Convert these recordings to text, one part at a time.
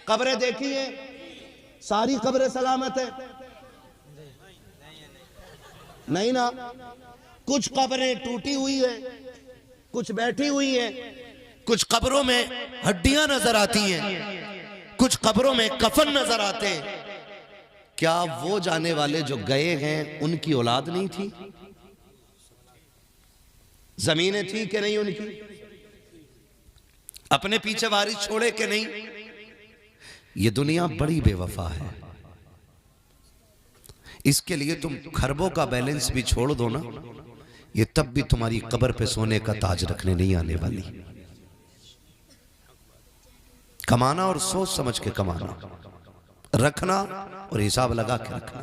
कब्रें देखी हैं, सारी कब्रें सलामत है? नहीं ना। कुछ कब्रें टूटी हुई है, कुछ बैठी हुई है, कुछ कब्रों में हड्डियां नजर आती हैं, कुछ कब्रों में कफन नजर आते हैं। क्या वो जाने वाले जो गए हैं उनकी औलाद नहीं थी? जमीनें थी कि नहीं उनकी? अपने पीछे वारिस छोड़े कि नहीं? ये दुनिया बड़ी बेवफा है। इसके लिए तुम खरबों का बैलेंस भी छोड़ दो ना, ये तब भी तुम्हारी कब्र पे सोने का ताज रखने नहीं आने वाली। कमाना और सोच समझ के कमाना, रखना और हिसाब लगा के रखना।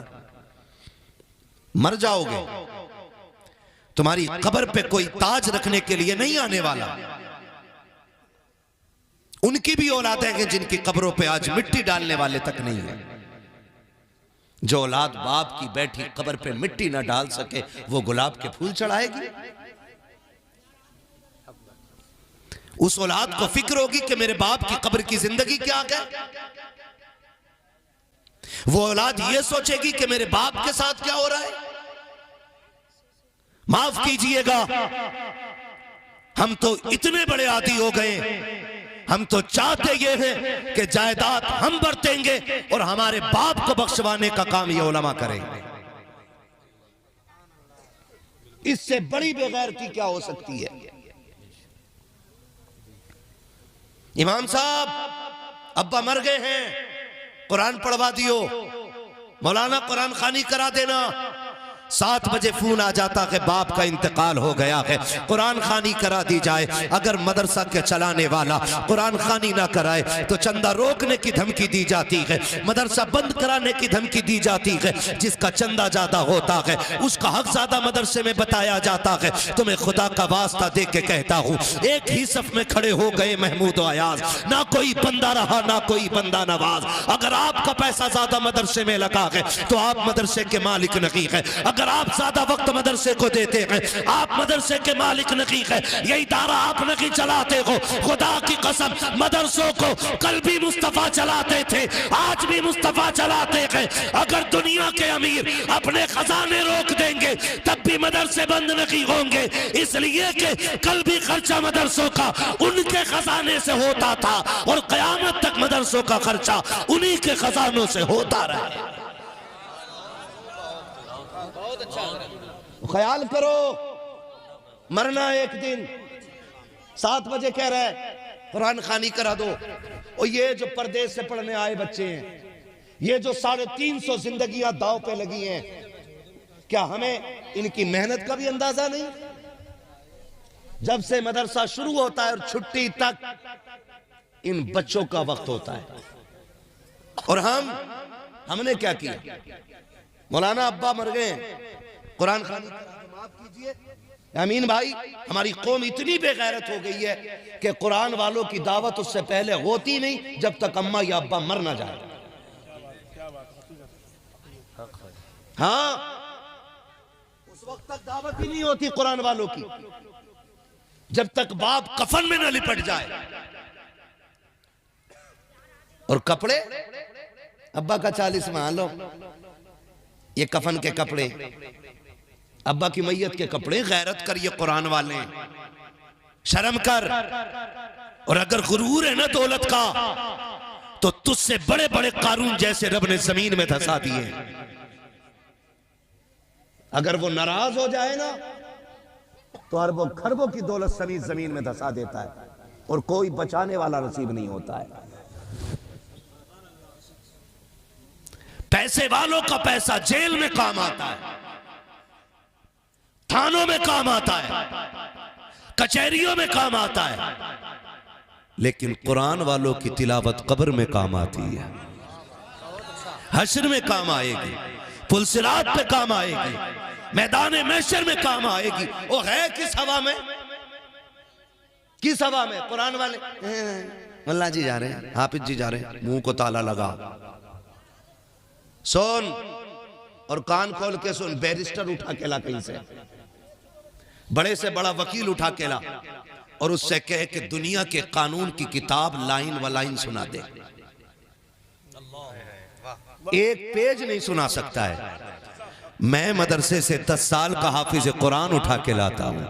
मर जाओगे, तुम्हारी कब्र पे कोई ताज रखने के लिए नहीं आने वाला। उनकी भी औलादें हैं जिनकी कब्रों पे आज मिट्टी डालने वाले तक नहीं है। जो औलाद बाप की बैठी कब्र पे मिट्टी ना डाल सके वो गुलाब के फूल चढ़ाएगी? उस औलाद को फिक्र होगी कि मेरे बाप की कब्र की जिंदगी क्या है? वो औलाद ये सोचेगी कि मेरे बाप के साथ क्या हो रहा है? माफ कीजिएगा, हम तो इतने बड़े आदी हो गए, हम तो चाहते ये हैं कि जायदाद हम बरतेंगे और हमारे बाप को बख्शवाने का काम ये उलमा करेंगे। इससे बड़ी बेगैरती क्या हो सकती है? इमाम साहब अब्बा मर गए हैं, कुरान पढ़वा दियो, मौलाना कुरान खानी करा देना। 7 बजे फोन आ जाता है बाप का इंतकाल हो गया है, कुरान खानी करा दी जाए। अगर मदरसा के चलाने वाला कुरान खानी ना कराए तो चंदा रोकने की धमकी दी जाती है, मदरसा बंद कराने की धमकी दी जाती है। जिसका चंदा ज्यादा होता है उसका हक ज्यादा मदरसे में बताया जाता है। तुम्हें खुदा का वास्ता दे के कहता हूँ, एक ही सफ में खड़े हो गए महमूद अयाज, ना कोई बंदा रहा ना कोई बंदा नवाज। अगर आपका पैसा ज्यादा मदरसे में लगा है तो आप मदरसे के मालिक नहीं है। अगर आप ज्यादा वक्त मदरसे को देते हैं आप मदरसे के मालिक नहीं है। ये इदारा आप नहीं चलाते हो। खुदा की कसम, मदरसों को कल भी मुस्तफा चलाते थे, आज भी मुस्तफा चलाते हैं। अगर दुनिया के अमीर अपने खजाने रोक देंगे तब भी मदरसे बंद नहीं होंगे, इसलिए कि कल भी खर्चा मदरसों का उनके खजाने से होता था और कयामत तक मदरसों का खर्चा उन्हीं के खजानों से होता रहा। ख्याल करो, मरना एक दिन। 7 बजे कह रहा है कुरान खानी करा दो। और ये जो परदेश से पढ़ने आए बच्चे हैं, ये जो 350 जिंदगियां दांव पे लगी हैं, क्या हमें इनकी मेहनत का भी अंदाजा नहीं? जब से मदरसा शुरू होता है और छुट्टी तक इन बच्चों का वक्त होता है। और हमने क्या किया? मौलाना अब्बा मर गए, कुरान खानी माफ कीजिए अमीन भाई, हमारी कौम इतनी बेगैरत हो गई है कि कुरान वालों की दावत उससे पहले होती नहीं जब तक अम्मा या अब्बा मर ना जाए। हाँ, उस वक्त तक दावत ही नहीं होती कुरान वालों की जब तक बाप कफन में न लिपट जाए। और कपड़े, अब्बा का 40 मान लो, ये कफन के कपड़े, अब्बा की मैयत के कपड़े। गैरत कर, ये कुरान वाले, शर्म कर। और अगर गुरूर है ना दौलत का तो तुझसे बड़े बड़े कारून जैसे रब ने जमीन में धंसा दिए। अगर वो नाराज हो जाए ना तो अरबों खरबों की दौलत समेत जमीन में धंसा देता है और कोई बचाने वाला नसीब नहीं होता है। पैसे वालों का पैसा जेल में काम आता है, थानों में काम आता है, कचहरियों में काम आता है, लेकिन कुरान वालों की तिलावत कब्र में काम आती है, हश्र में काम आएगी, पुलसिरात पे काम आएगी, मैदान महशर में काम आएगी। वो है किस हवा में? किस हवा में? कुरान वाले अल्लाह जी जा रहे हैं, हाफिज जी जा रहे हैं, मुंह को ताला लगा, सुन और कान खोल के सुन। बैरिस्टर उठा के ला कहीं से, बड़े से बड़ा वकील उठा के ला और उससे कहे कि दुनिया के कानून की किताब लाइन व लाइन सुना दे। एक पेज नहीं सुना सकता है। मैं मदरसे से 10 साल का हाफिज कुरान उठा के लाता हूं।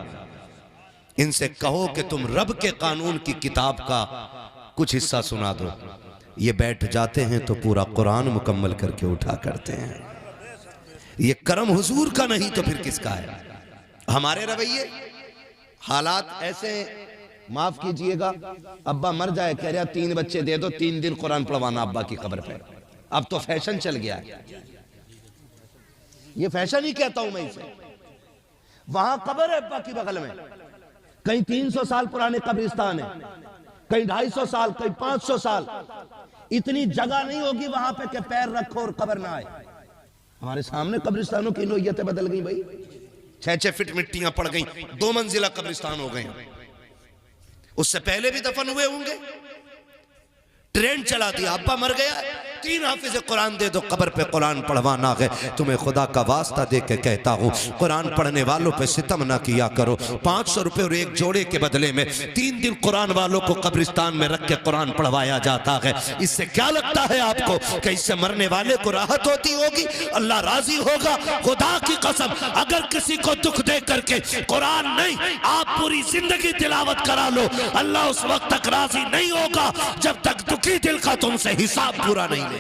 इनसे कहो कि तुम रब के कानून की किताब का कुछ हिस्सा सुना दो, ये बैठ जाते हैं तो पूरा कुरान मुकम्मल करके उठा करते हैं। ये करम हुजूर का नहीं तो फिर किसका है? हमारे रवैये हालात ऐसे, माफ कीजिएगा, अब्बा मर जाए, कह रहा 3 बच्चे दे दो, 3 दिन कुरान पढ़वाना अब्बा की कब्र पे। अब तो फैशन चल गया है, ये फैशन ही कहता हूं मैं इसे। वहां कब्र है अब्बा की बगल में, कहीं 300 साल पुराने कब्रिस्तान है, कहीं 250 साल, कहीं 500 साल। इतनी जगह नहीं होगी वहां पे कि पैर रखो और कब्र ना आए। हमारे सामने कब्रिस्तानों की नोयतें बदल गई भाई। 6-6 फीट मिट्टियां पड़ गई, 2 मंजिला कब्रिस्तान हो गए। उससे पहले भी दफन हुए होंगे। ट्रेंड चला दिया, अब्बा मर गया, 3 हाफिज कुरान दे दो, कब्र पे कुरान पढ़वाना है। तुम्हें खुदा का वास्ता दे के कहता हूँ, कुरान पढ़ने वालों पे सितम ना किया करो। 500 रुपए और एक जोड़े के बदले में 3 दिन कुरान वालों को कब्रिस्तान में रख के कुरान पढ़वाया जाता है। इससे क्या लगता है आपको कि इससे मरने वाले को राहत होती होगी? अल्लाह राजी होगा? खुदा की कसम, अगर किसी को दुख दे करके कुरान नहीं, आप पूरी जिंदगी तिलावत करा लो, अल्लाह उस वक्त तक राजी नहीं होगा जब तक दुखी दिल का तुमसे हिसाब पूरा नहीं लेंगे।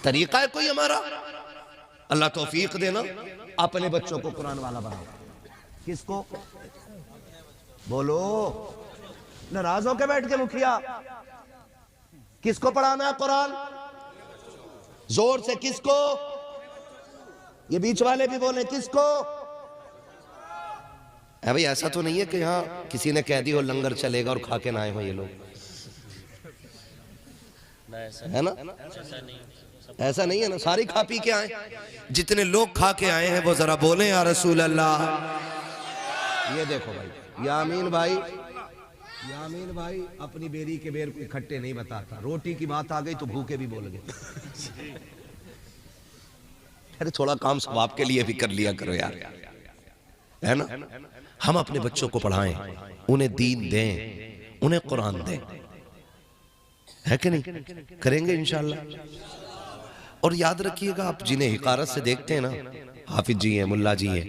तरीका है कोई हमारा? अल्लाह तौफीक देना, अपने बच्चों को कुरान वाला बनाओ। किसको बोलो? नाराज होके बैठ के मुखिया, किसको पढ़ाना है कुरान? जोर से किसको? ये बीच वाले भी बोले किसको? है भाई, ऐसा तो नहीं है कि यहाँ किसी ने कह दी हो लंगर चलेगा और खा के ना आए हो ये लोग, है ना? ऐसा नहीं है ना, सारी खा पी के आए। जितने लोग खा के आए हैं वो जरा बोले या रसूल अल्लाह। ये देखो भाई, यामीन भाई, यामीन भाई अपनी बेरी के बेर को इकट्ठे नहीं बताता। रोटी की बात आ गई तो भूखे भी बोल गए। अरे थोड़ा काम सवाब के लिए भी कर लिया करो यार, है ना? हम अपने बच्चों को पढ़ाएं, उन्हें दीन दें, उन्हें कुरान दें, है कि नहीं? करेंगे इंशाअल्लाह। और याद रखिएगा, आप जिन्हें हिकारत से देखते हैं ना, हाफिज जी हैं, मुल्ला जी हैं,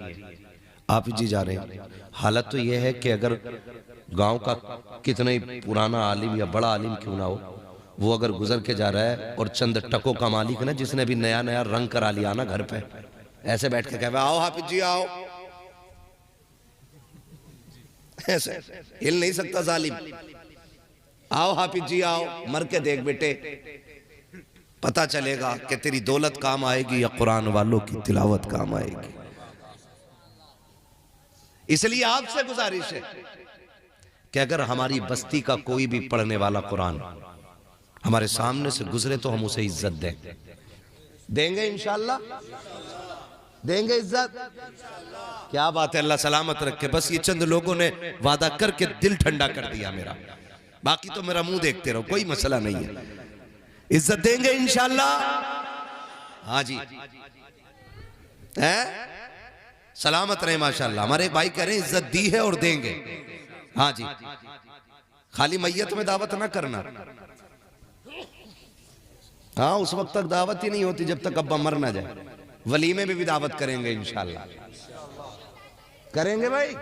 हाफिज जी जा रहे हैं, हालत तो यह है कि अगर गांव का कितना ही पुराना आलिम या बड़ा आलिम क्यों ना हो, वो अगर गुजर के जा रहा है और चंद टकों का मालिक है ना, जिसने भी नया नया रंग करा लिया ना घर पे, ऐसे बैठ के कहे आओ हाफिज जी आओ, ऐसे हिल नहीं सकता जालिम। आओ हाफिज जी आओ, मर के देख बेटे, पता चलेगा कि तेरी दौलत काम आएगी या कुरान वालों की तिलावत काम आएगी। इसलिए आपसे गुजारिश है कि अगर हमारी बस्ती का कोई भी पढ़ने वाला कुरान हमारे सामने से गुजरे तो हम उसे इज्जत दें। देंगे इंशाअल्लाह, देंगे इज्जत। क्या बात है, अल्लाह सलामत रखे। बस ये चंद लोगों ने वादा करके दिल ठंडा कर दिया मेरा, बाकी तो मेरा मुंह देखते रहो, कोई मसला नहीं है। इज्जत देंगे इंशाअल्लाह। हाँ जी, है सलामत रहे माशाअल्लाह। हमारे एक भाई कह रहे हैं इज्जत दी है और देंगे। हाँ जी, खाली मैयत में दावत ना करना। हाँ, उस वक्त तक दावत ही नहीं होती जब तक अब्बा मर ना जाए। वलीमे में भी दावत करेंगे इंशाअल्लाह, करेंगे भाई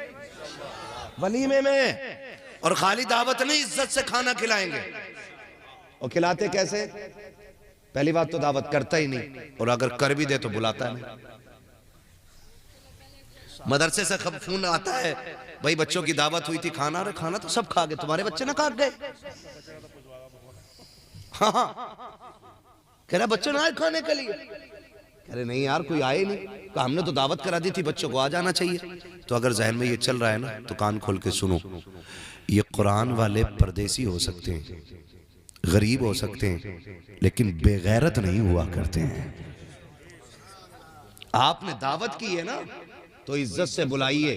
वलीमे में। और खाली दावत नहीं, इज्जत से खाना खिलाएंगे। और खिलाते कैसे? पहली बात तो दावत करता ही नहीं, और अगर कर भी दे तो बुलाता नहीं। मदरसे से फोन आता है, भाई बच्चों की दावत हुई थी, खाना। अरे खाना तो सब खा गए, तुम्हारे बच्चे ना खा गए? हाँ हाँ, कह रहा बच्चे ना आए खाने के लिए। कह रहे नहीं यार, कोई आए नहीं। कहा हमने तो दावत करा दी थी, बच्चों को आ जाना चाहिए। तो अगर जहन में ये चल रहा है ना, तो कान खोल के सुनो। ये कुरान वाले परदेसी हो सकते हैं, गरीब हो सकते हैं, लेकिन बेगैरत नहीं हुआ करते हैं। आपने दावत की है ना, तो इज्जत से बुलाइए,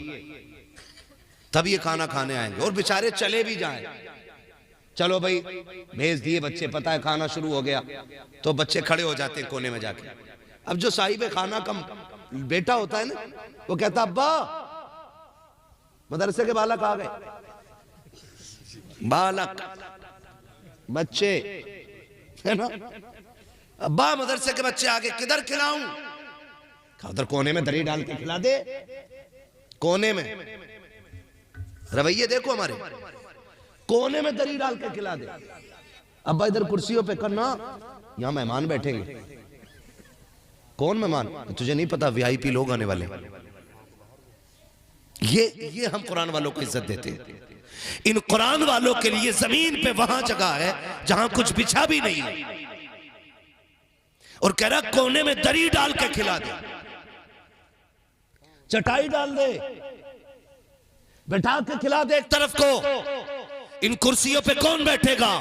तब ये खाना खाने आएंगे। और बेचारे चले भी जाएं, चलो भाई भेज दिए बच्चे, पता है खाना शुरू हो गया, तो बच्चे खड़े हो जाते हैं कोने में जाके। अब जो साहिब खाना का बेटा होता है ना, वो कहता अब्बा मदरसे के बालक आ गए। बालक बच्चे है ना। अब्बा मदरसे के बच्चे आगे किधर खिलाऊं? उधर कोने में दरी डाल के खिला दे, कोने में। रवैये देखो हमारे, कोने में दरी डाल के खिला दे। अब्बा इधर कुर्सियों पे करना, यहां मेहमान बैठेंगे। कौन मेहमान? तुझे नहीं पता, वीआईपी लोग आने वाले। ये हम कुरान वालों को इज्जत देते हैं। इन कुरान वालों के लिए जमीन पे वहां जगह है जहां कुछ बिछा भी नहीं है, और कह रहा कोने में दरी डाल के खिला दे, चटाई डाल दे, बैठा के खिला दे एक तरफ को। इन कुर्सियों पे कौन बैठेगा?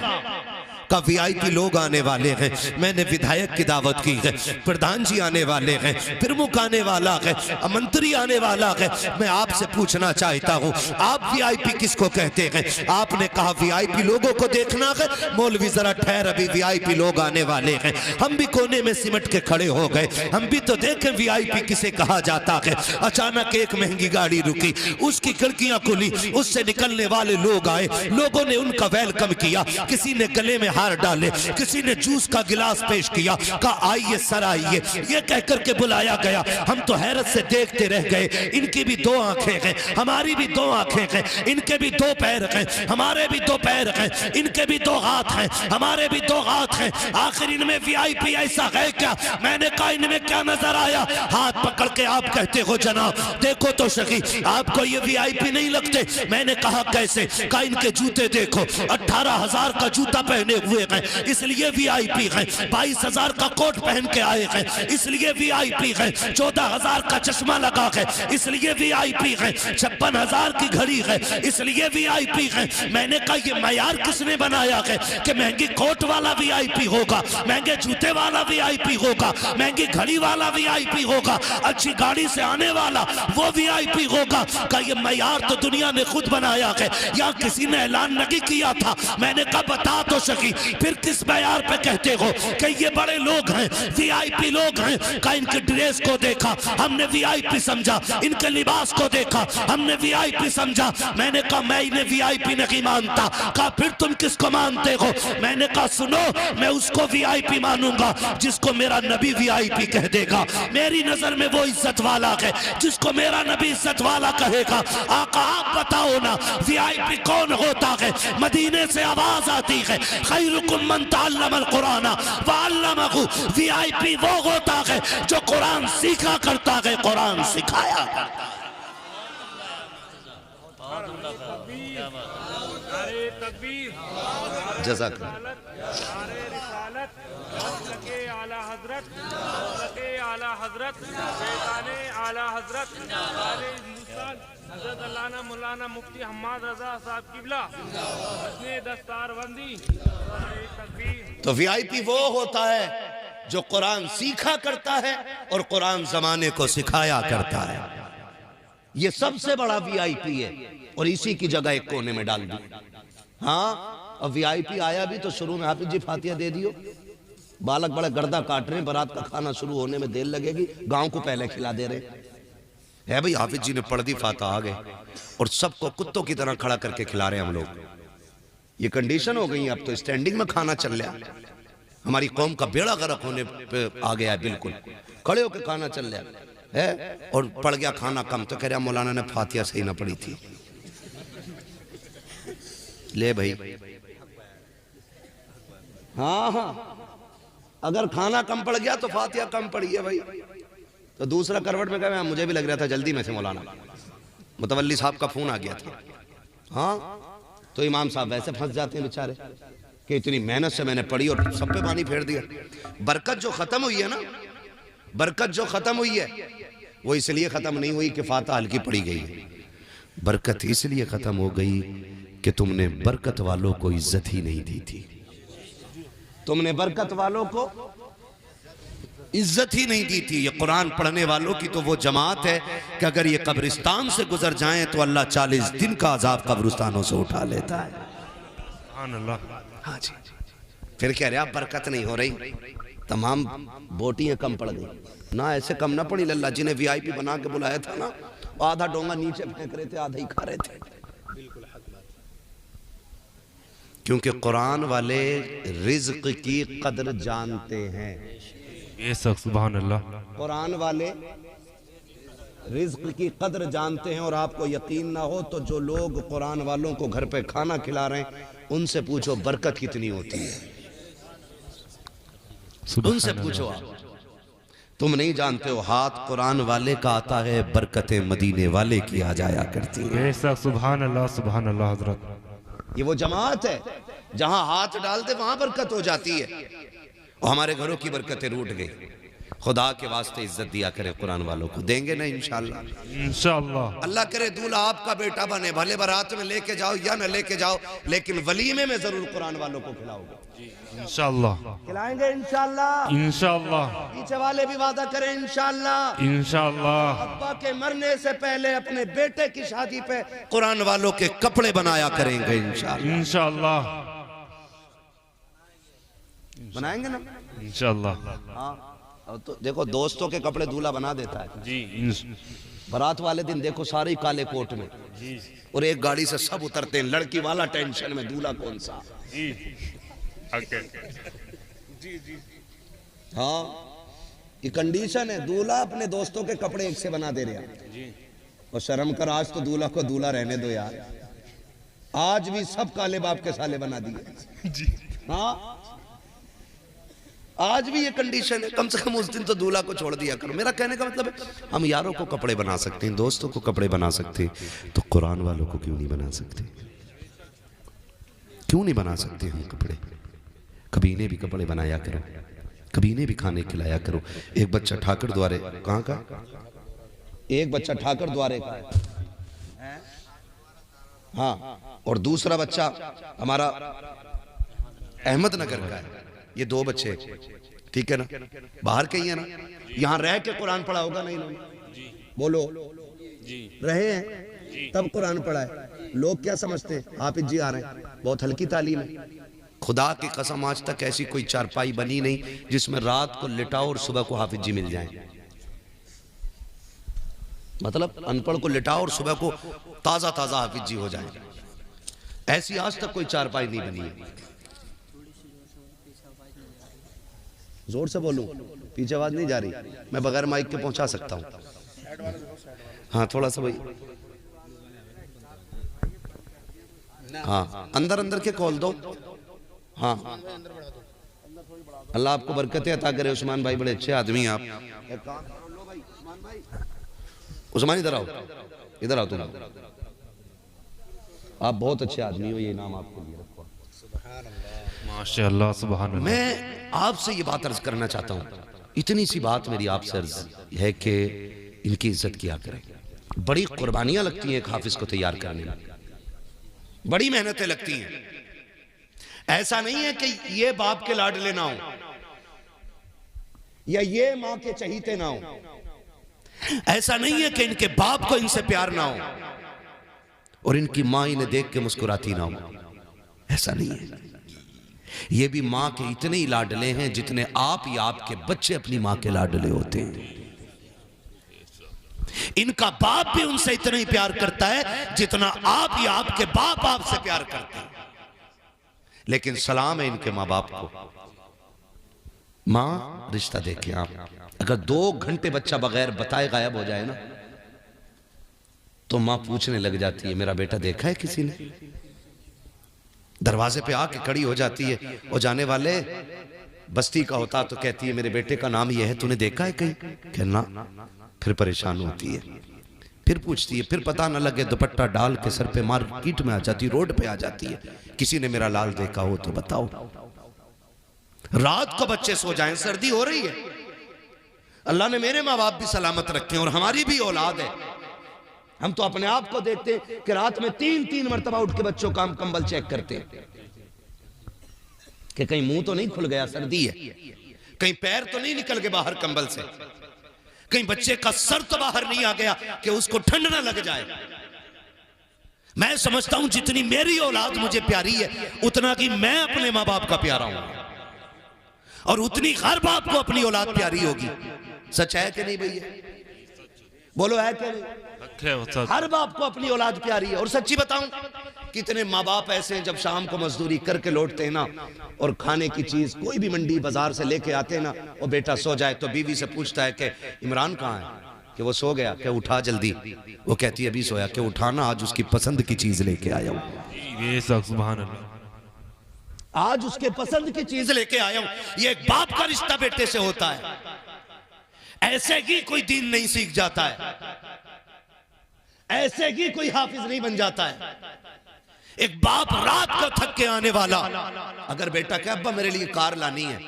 का वीआईपी लोग आने वाले हैं, मैंने विधायक की दावत की है, प्रधान जी आने वाले हैं, प्रमुख आने वाला है, मंत्री आने वाला है। मैं आपसे पूछना चाहता हूं, आप वीआईपी किसको कहते हैं? आपने कहा वीआईपी लोगों को देखना है। मौलवी जरा ठहर, अभी वीआईपी लोग आने वाले हैं। हम भी कोने में सिमट के खड़े हो गए, हम भी तो देखें वीआईपी किसे कहा जाता है। अचानक एक महंगी गाड़ी रुकी, उसकी खिड़कियां खुली, उससे निकलने वाले लोग आए, लोगों ने उनका वेलकम किया, किसी ने गले में हार डाले, किसी ने जूस का गिलास पेश किया, कहा आइए सर आइए, ये कहकर के बुलाया गया। हम तो हैरत से देखते रह गए। इनकी भी दो आंखें हैं, हमारी भी दो आंखें हैं, इनके भी दो पैर हैं, हमारे भी दो पैर हैं, इनके भी दो हाथ हैं, हमारे भी दो हाथ हैं। आखिर इनमें वीआईपी ऐसा है क्या? मैंने कहा इनमें क्या नजर आया? हाथ पकड़ के आप कहते हो जनाब देखो तो सही, आपको ये वीआईपी नहीं लगते? मैंने कहा कैसे? कहा इनके जूते देखो, 18,000 का जूता पहने हुए हैं इसलिए वीआईपी हैं, 22,000 का कोट पहन के आए हैं इसलिए वीआईपी हैं, 14,000 का चश्मा लगा है इसलिए वीआईपी हैं, 56,000 की घड़ी है इसलिए वीआईपी हैं। मैंने कहा ये मयार किसने बनाया है कि महंगी कोट वाला वीआईपी होगा, महंगे जूते वाला वीआईपी होगा, महंगी घड़ी वाला वीआईपी होगा, अच्छी गाड़ी से आने वाला वो वीआईपी होगा? का ये मयार तो दुनिया ने खुद बनाया है, या किसी ने ऐलान नहीं किया था? मैंने कहा बता तो सकी, फिर किस मयार पे कहते हो कि ये बड़े लोग हैं, वीआईपी लोग हैं? का इनके ड्रेस को देखा हमने वीआईपी समझा, इनके लिबास को देखा हमने वीआईपी समझा। मैंने कहा मैं इन्हें वीआईपी नहीं मानता। कहा फिर तुम किसको मानते हो? मैंने कहा सुनो, मैं उसको वीआईपी मानूंगा जिसको मेरा नबी वीआईपी कह देगा। मेरी नजर में वो इज्जत वाला है जिसको मेरा नबी इज्जत वाला कहेगा। आका आप बताओ ना वीआईपी कौन होता है? मदीने से आवाज आती है खैरुकुम मन तअल्लमल कुरान व अल्लमहु। वीआईपी वो होता है जो कुरान सीखा करता है, कुरान सिखाया करता है। जज़ाकल्लाह। मौलाना मुफ्ती हम्माद रजा साहब किबला दस्तारबंदी। तो वीआईपी वो होता है जो कुरान सीखा करता है और कुरान जमाने को सिखाया करता है। ये सबसे बड़ा वीआईपी है, और इसी की जगह एक कोने में डाल दी। हाँ, और वीआईपी आया भी तो शुरू में हाफिज जी फातिहा दे दियो। बालक बड़े गर्दा काट रहे हैं, बारात का खाना शुरू होने में देर लगेगी, गांव को पहले खिला दे रहे है भाई। हाफिज जी ने पढ़ दी, फातिहा आ गए और सबको कुत्तों की तरह खड़ा करके खिला रहे हैं हम लोग। ये कंडीशन हो गई, अब तो स्टैंडिंग में खाना चल रहा है। हमारी कौम का बेड़ा गर्क होने पे आ गया है, बिल्कुल खड़े होकर खाना चल रहा है। और पड़ गया खाना कम तो कह रहा मौलाना ने फातिहा सही ना पढ़ी थी। ले भाई, हाँ हाँ, अगर खाना कम पड़ गया तो फातिहा कम पड़ी है भाई। तो दूसरा करवट में कहा मुझे भी लग रहा था जल्दी में से मौलाना मुतवल्ली साहब का फोन आ गया था। हाँ, तो इमाम साहब वैसे फंस जाते हैं बेचारे कि इतनी मेहनत से मैंने पढ़ी और सब पे पानी फेर दिया। बरकत जो खत्म हुई है ना, बरकत जो खत्म हुई है वो इसलिए खत्म नहीं हुई कि फातिहा हल्की पड़ी गई है। बरकत इसलिए खत्म हो गई कि तुमने बरकत वालों को इज्जत ही नहीं दी थी। तुमने बरकत वालों को इज्जत ही नहीं दी थी। ये कुरान पढ़ने वालों की तो वो जमात है कि अगर ये कब्रिस्तान से गुजर जाएं तो अल्लाह 40 दिन का अजाब कब्रिस्तानों से उठा लेता है। हाँ जी, फिर कह रहे आप बरकत नहीं हो रही, तमाम बोटियां कम पड़ गई ना। ऐसे कम ना पड़ी, लल्ला जी ने वीआईपी बना के बुलाया था ना, आधा डोंगा नीचे फेंक रहे थे, आधा ही खा रहे थे। क्योंकि कुरान वाले रिज्क की कदर जानते हैं। बेशक सुभान अल्लाह। कुरान वाले रिज्क की कदर जानते हैं। और आपको यकीन ना हो तो जो लोग कुरान वालों को घर पे खाना खिला रहे हैं उनसे पूछो बरकत कितनी होती है, उनसे पूछो। आप तुम नहीं जानते हो, हाथ कुरान वाले का आता है, बरकतें मदीने वाले की आ जाया करती हैं। बेशक सुभान अल्लाह हजरत। ये वो जमात है जहां हाथ डालते वहां बरकत हो जाती है। और हमारे घरों की बरकतें रूठ गई। खुदा के वास्ते इज्जत दिया करे कुरान वालों को, देंगे ना इंशाअल्लाह। इंशाअल्लाह अल्लाह करे दूल्हा आपका बेटा बने, भले बारात में लेके जाओ या न लेके जाओ, लेकिन वलीमे में जरूर कुरान वालों को खिलाओगे। इंशाअल्लाह खिलाएंगे इंशाअल्लाह। इंशाअल्लाह पीछे वाले भी वादा करें इंशाअल्लाह। इंशाअल्लाह। अब्बा के मरने से पहले अपने बेटे की शादी पे कुरान वालों के कपड़े बनाया करेंगे इंशाअल्लाह। इंशाअल्लाह बनाएंगे ना इंशाअल्लाह। हाँ। तो देखो दोस्तों के कपड़े दूल्हा बना देता है जी। बारात वाले दिन देखो सारे काले कोट में जी। और एक गाड़ी से सब उतरते हैं, लड़की वाला टेंशन में दूल्हा कौन सा। जी जी जी। हाँ ये कंडीशन है, दूल्हा अपने दोस्तों के कपड़े एक से बना दे रहा जी। और शर्म कर, आज तो दूल्हा को दूल्हा रहने दो यार, आज भी सब काले बाप के साले बना दिए जी। हाँ आज भी ये कंडीशन है। कम से कम उस दिन तो दूल्हा को छोड़ दिया करो। मेरा कहने का मतलब है हम यारों को कपड़े बना सकते हैं, दोस्तों को कपड़े बना सकते हैं, तो कुरान वालों को क्यों नहीं बना सकते? क्यों नहीं बना सकते हम कपड़े? कभी इन्हें भी कपड़े बनाया करो, कभी इन्हें भी खाने खिलाया करो। एक बच्चा ठाकर द्वारे, कहाँ का? एक बच्चा ठाकर द्वारे का है, हाँ, और दूसरा बच्चा हमारा अहमदनगर का है। ये दो बच्चे, ठीक है ना, बाहर के ही है ना, यहाँ रह के कुरान पढ़ा होगा ना इन्होंने? बोलो जी। रहे हैं तब कुरान पढ़ा है। लोग क्या समझते हैं हाफिज जी आ रहे हैं, बहुत हल्की तालीम है। खुदा की कसम आज तक ऐसी कोई चारपाई बनी नहीं जिसमें रात को लिटाओ और सुबह को हाफिज जी मिल जाए। मतलब अनपढ़ को लिटाओ और सुबह को ताजा ताजा हाफिज जी हो जाए, ऐसी आज तक कोई चारपाई नहीं बनी है। जोर से बोलूं, पीछे आवाज नहीं जा रही, मैं बगैर माइक के पहुंचा सकता हूं। हाँ थोड़ा सा भाई, हाँ अंदर अंदर के खोल दो। हाँ अल्लाह आपको बरकतें अता करे। उस्मान भाई बड़े अच्छे आदमी हैं आप। उस्मान इधर आओ, इधर आओ तुम, आप बहुत अच्छे आदमी हो, ये नाम आपके लिए रखो। माशाअल्लाह सुभान अल्लाह। मैं आपसे ये बात अर्ज करना चाहता हूँ, इतनी सी बात मेरी आपसे अर्ज है कि इनकी इज्जत किया करें। बड़ी कुर्बानियां लगती हैं एक हाफिज को तैयार करने में, बड़ी मेहनतें लगती हैं। ऐसा नहीं है कि ये बाप के लाडले ना हो या ये माँ के चहीते ना हो, ऐसा नहीं है कि इनके बाप को इनसे प्यार ना हो और इनकी माँ इन्हें देख के मुस्कुराती ना हो, ऐसा नहीं है। ये भी माँ के इतने ही लाडले हैं जितने आप या आपके बच्चे अपनी माँ के लाडले होते हैं। इनका बाप भी उनसे इतना ही प्यार करता है जितना आप या आपके बाप आपसे प्यार करते हैं। लेकिन सलाम है इनके माँ बाप को। माँ रिश्ता देखे आप, अगर 2 घंटे बच्चा बगैर बताए गायब हो जाए ना तो माँ पूछने लग जाती है मेरा बेटा देखा है किसी ने? दरवाजे पे आके खड़ी हो जाती है, और जाने वाले बस्ती का होता तो कहती है मेरे बेटे का नाम यह है, तूने देखा है कहीं? कहना, फिर परेशान होती है, फिर पूछती है, फिर पता न लगे दुपट्टा डाल के सर पे मार्केट में आ जाती, रोड पे आ जाती है, किसी ने मेरा लाल देखा हो तो बताओ। रात को बच्चे सो जाएं, सर्दी हो रही है, अल्लाह ने मेरे माँ बाप भी सलामत रखे और हमारी भी औलाद है। हम तो अपने आप को देखते हैं कि रात में 3-3 मरतबा उठ के बच्चों का कंबल चेक करते हैं कि कहीं मुंह तो नहीं खुल गया, सर्दी है, कहीं पैर तो नहीं निकल गए बाहर कंबल से, कहीं बच्चे का सर तो बाहर नहीं आ गया कि उसको ठंड ना लग जाए। मैं समझता हूं जितनी मेरी औलाद मुझे प्यारी है उतना कि मैं अपने माँ बाप का प्यारा हूं, और उतनी हर बाप को अपनी औलाद प्यारी होगी। सच है कि नहीं भैया? बोलो है कि नहीं? है उस्ताद। हर बाप को अपनी औलाद प्यारी है। और सच्ची बताऊं, कितने माँ बाप ऐसे हैं जब शाम को मजदूरी करके लौटते हैं ना और खाने की चीज कोई भी मंडी बाजार से लेके आते हैं ना, और बेटा सो जाए तो बीवी से पूछता है कि इमरान कहाँ है, कि वो सो गया, कि उठा जल्दी। वो कहती है अभी सोया, कि उठाना, आज उसकी पसंद की चीज लेके आया हूँ, बेशक सुभान अल्लाह। आज उसके पसंद की चीज लेके आया हूं। ये एक बाप का रिश्ता बेटे से होता है। ऐसे ही कोई दीन नहीं सीख जाता है, ऐसे ही कोई हाफिज नहीं बन जाता है। एक बाप रात को थक के आने वाला, अगर बेटा कहे अब्बा मेरे लिए कार लानी है,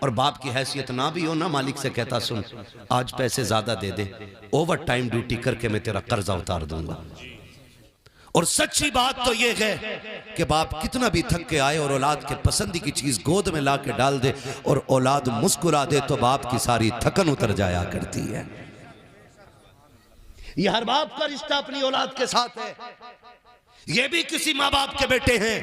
और बाप की हैसियत ना भी हो ना, मालिक से कहता सुन आज पैसे ज्यादा दे दे, ओवर टाइम ड्यूटी करके मैं तेरा कर्जा उतार दूंगा। और सच्ची बात तो यह है कि बाप कितना भी थक के आए और औलाद के पसंद की चीज गोद में ला के डाल दे और औलाद मुस्कुरा दे तो बाप की सारी थकन उतर जाया करती है। यह हर बाप का रिश्ता अपनी औलाद के साथ है। ये भी किसी माँ बाप के बेटे हैं।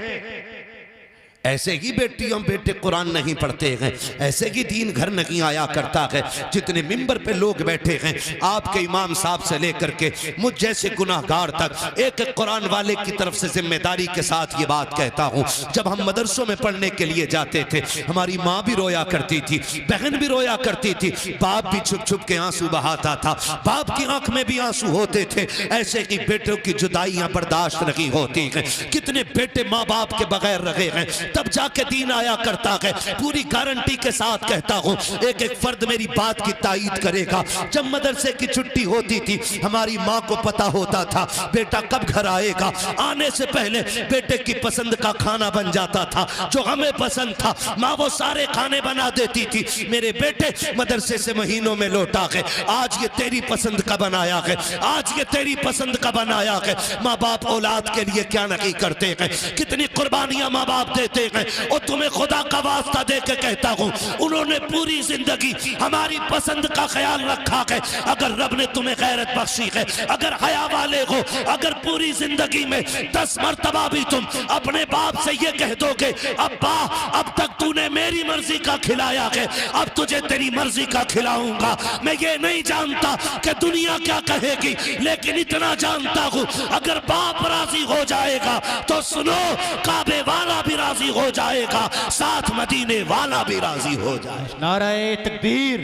ऐसे ही बेटियों बेटे कुरान नहीं पढ़ते हैं, ऐसे ही दीन घर नहीं आया करता है। जितने मिंबर पे लोग बैठे हैं, आपके इमाम साहब से लेकर के मुझ जैसे गुनाहगार तक, एक एक कुरान वाले की तरफ से जिम्मेदारी के साथ ये बात कहता हूँ। जब हम मदरसों में पढ़ने के लिए जाते थे, हमारी माँ भी रोया करती थी, बहन भी रोया करती थी, बाप भी छुप छुप के आंसू बहाता था, बाप की आंख में भी आंसू होते थे। ऐसे ही बेटों की जुदाइयां बर्दाश्त नहीं होती हैं। कितने बेटे माँ बाप के बगैर रहे हैं, तब जाके दीन आया करता है। पूरी गारंटी के साथ कहता हूं, एक एक फर्द मेरी बात की तायीद करेगा। जब मदरसे की छुट्टी होती थी, हमारी माँ को पता होता था बेटा कब घर आएगा। आने से पहले बेटे की पसंद का खाना बन जाता था, जो हमें पसंद था माँ वो सारे खाने बना देती थी। मेरे बेटे मदरसे से महीनों में लौटा है, आज ये तेरी पसंद का बनाया है, आज ये तेरी पसंद का बनाया है। माँ बाप औलाद के लिए क्या नहीं करते हैं, कितनी कुर्बानियां माँ बाप देते हैं। और तुम्हें खुदा का वास्ता दे के कहता हूं, उन्होंने पूरी जिंदगी हमारी पसंद का ख्याल रखा है। अगर रब ने तुम्हें गैरत बख्शी है, अगर हया वाले हो, अगर पूरी जिंदगी में 10 मरतबा भी तुम अपने बाप से ये कह दोगे अब्बा अब तक तूने मेरी मर्जी का खिलाया है, अब तुझे तेरी मर्जी का खिलाऊंगा। मैं ये नहीं जानता कि दुनिया क्या कहेगी, लेकिन इतना जानता हूं अगर बाप राजी हो जाएगा तो सुनो काबे वाला भी राजी हो जाएगा, साथ मदीने वाला भी राजी हो जाए। नारे तकबीर,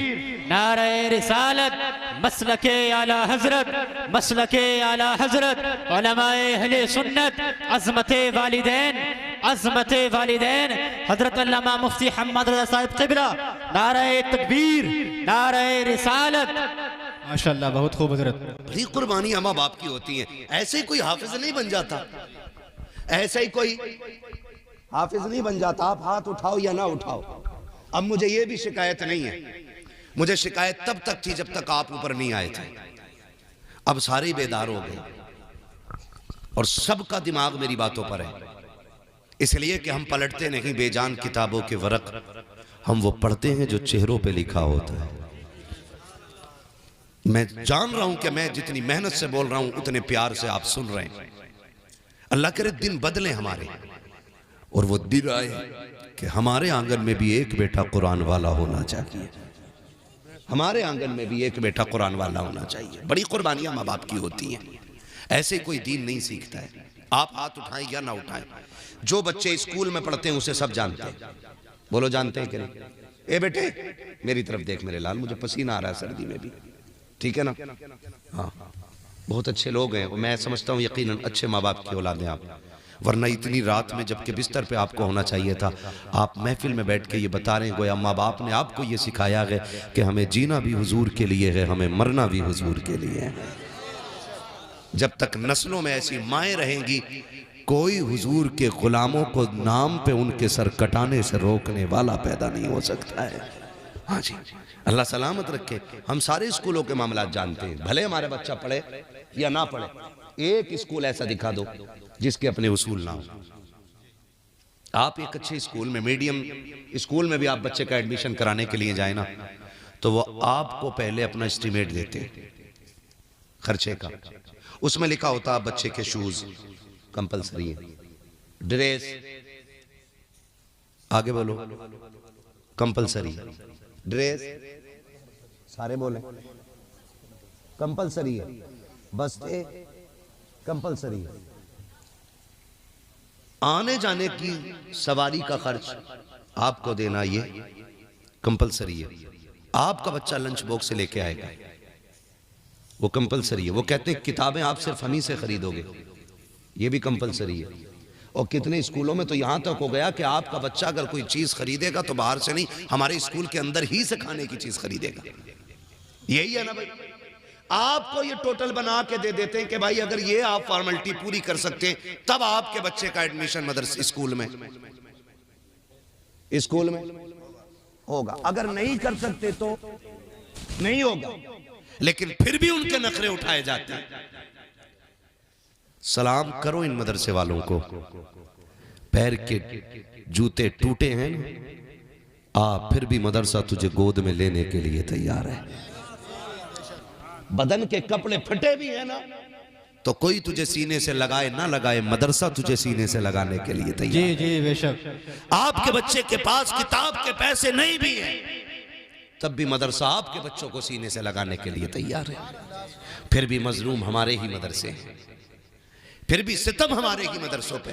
नारे रिसालत, मसलके आला हजरत, मसलके आला हजरत, उलमाए अहले सुन्नत, अज़मते वालिदैन, अज़मते वालिदैन हजरत अल्लामा मुफ्ती हम्मद रज़ा साहिब क़िबला। नारे तकबीर, नारे रिसालत, माशाअल्लाह बहुत खूब हजरत। बड़ी कुर्बानियां माँ बाप की होती हैं। ऐसे ही कोई हाफिज नहीं बन जाता, ऐसे ही कोई हाफिज नहीं बन जाता। आप हाथ उठाओ या ना उठाओ। अब मुझे ये भी शिकायत नहीं है, मुझे शिकायत तब तक थी जब तक आप ऊपर नहीं आए थे। अब सारे बेदार हो गए और सबका दिमाग मेरी बातों पर है, इसलिए कि हम पलटते नहीं बेजान किताबों के वरक, हम वो पढ़ते हैं जो चेहरों पे लिखा होता है। मैं जान रहा हूं कि मैं जितनी मेहनत से बोल रहा हूं उतने प्यार से आप सुन रहे हैं। अल्लाह करे दिन बदले हमारे, और वो दिन आए कि हमारे आंगन में भी एक बेटा कुरान वाला होना चाहिए, हमारे आंगन में भी एक बेटा कुरान वाला होना चाहिए। बड़ी कुर्बानियां माँ बाप की होती हैं। ऐसे कोई दीन नहीं सीखता है। आप हाथ उठाएं या ना उठाएं, जो बच्चे स्कूल में पढ़ते हैं उसे सब जानते हैं। बोलो जानते हैं कि नहीं? ए बेटे मेरी तरफ देख मेरे लाल, मुझे पसीना आ रहा है सर्दी में भी, ठीक है ना? हाँ, बहुत अच्छे लोग हैं, मैं समझता हूँ यकीनन अच्छे माँ बाप की औलाद हैं आप, वरना इतनी रात में जबकि बिस्तर पे आपको होना चाहिए था, आप महफिल में बैठ के ये बता रहे हैं गोया माँ बाप ने आपको ये सिखाया है कि हमें जीना भी हुजूर के लिए है, हमें मरना भी हुजूर के लिए है। जब तक नस्लों में ऐसी माएँ रहेंगी, कोई हुजूर के गुलामों को नाम पे उनके सर कटाने से रोकने वाला पैदा नहीं हो सकता है। हाँ जी, अल्लाह सलामत रखे। हम सारे स्कूलों के मामला जानते हैं, भले हमारे बच्चा पढ़े या ना पढ़े, एक स्कूल ऐसा दिखा दो जिसके अपने उसूल ना हो। आप एक अच्छे स्कूल में, मीडियम स्कूल में भी आप बच्चे का एडमिशन कराने के लिए जाए ना, तो वो आपको पहले अपना एस्टीमेट देते हैं खर्चे का। उसमें लिखा होता है बच्चे के शूज कंपलसरी है, ड्रेस आगे बोलो कंपलसरी, ड्रेस सारे बोले कंपलसरी है, बस्ते कंपलसरी है। आने जाने की सवारी का खर्च आपको देना ये कंपलसरी है। आपका बच्चा लंच बॉक्स से लेके आएगा, वो कंपलसरी है। वो कहते हैं किताबें आप सिर्फ हम ही से खरीदोगे, ये भी कंपलसरी है। और कितने स्कूलों में तो यहां तक हो गया कि आपका बच्चा अगर कोई चीज खरीदेगा तो बाहर से नहीं, हमारे स्कूल के अंदर ही से खाने की चीज खरीदेगा। यही है ना भाई, आपको ये टोटल बना के दे देते हैं कि भाई अगर ये आप फॉर्मेलिटी पूरी कर सकते हैं तब आपके बच्चे का एडमिशन मदरसे स्कूल में होगा, अगर नहीं कर सकते तो नहीं होगा। लेकिन फिर भी उनके नखरे उठाए जाते हैं। सलाम करो इन मदरसे वालों को, पैर के जूते टूटे हैं आप, फिर भी मदरसा तुझे गोद में लेने के लिए तैयार है। बदन के कपड़े फटे भी हैं ना, तो कोई तुझे सीने से लगाए ना लगाए, मदरसा तुझे सीने से लगाने के लिए तैयार। जी जी बेशक। आपके बच्चे के पास किताब के पैसे नहीं भी हैं, तब भी मदरसा आपके बच्चों को सीने से लगाने के लिए तैयार है। फिर भी मजलूम हमारे ही मदरसे हैं, फिर भी सितम हमारे ही मदरसों पे।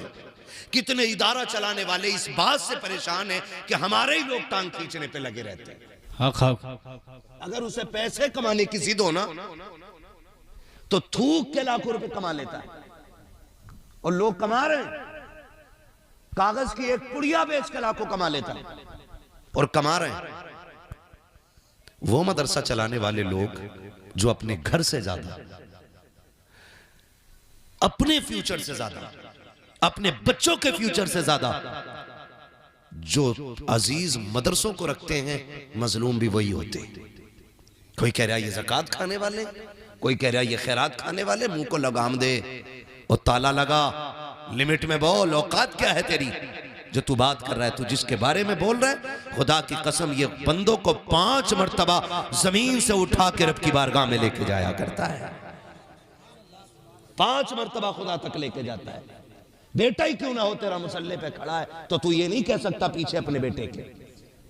कितने इदारा चलाने वाले इस बात से परेशान हैं कि हमारे ही लोग टांग खींचने पे लगे रहते हैं। अगर उसे पैसे कमाने की जिद हो ना तो थूक के लाखों रुपए कमा लेता है, और लोग कमा रहे हैं। कागज की एक पुड़िया बेच के लाखों कमा लेता है, और कमा रहे हैं। वो मदरसा चलाने वाले लोग जो अपने घर से ज्यादा, अपने फ्यूचर से ज्यादा, अपने बच्चों के फ्यूचर से ज्यादा जो अजीज मदरसों को रखते हैं, मजलूम भी वही होते हैं। कोई कह रहा है ये ज़कात खाने वाले, कोई कह रहा है ये खैरात खाने वाले। मुंह को लगाम दे और ताला लगा, लिमिट में बोल। औकात क्या है तेरी जो तू बात कर रहा है? तू जिसके बारे में बोल रहा है, खुदा की कसम ये बंदों को 5 मर्तबा जमीन से उठा के रब की बारगाह में लेके जाया करता है। 5 मर्तबा खुदा तक लेके जाता है। बेटा ही क्यों ना हो तेरा मुसल्ले पे खड़ा है, तो तू ये नहीं कह सकता पीछे अपने बेटे के।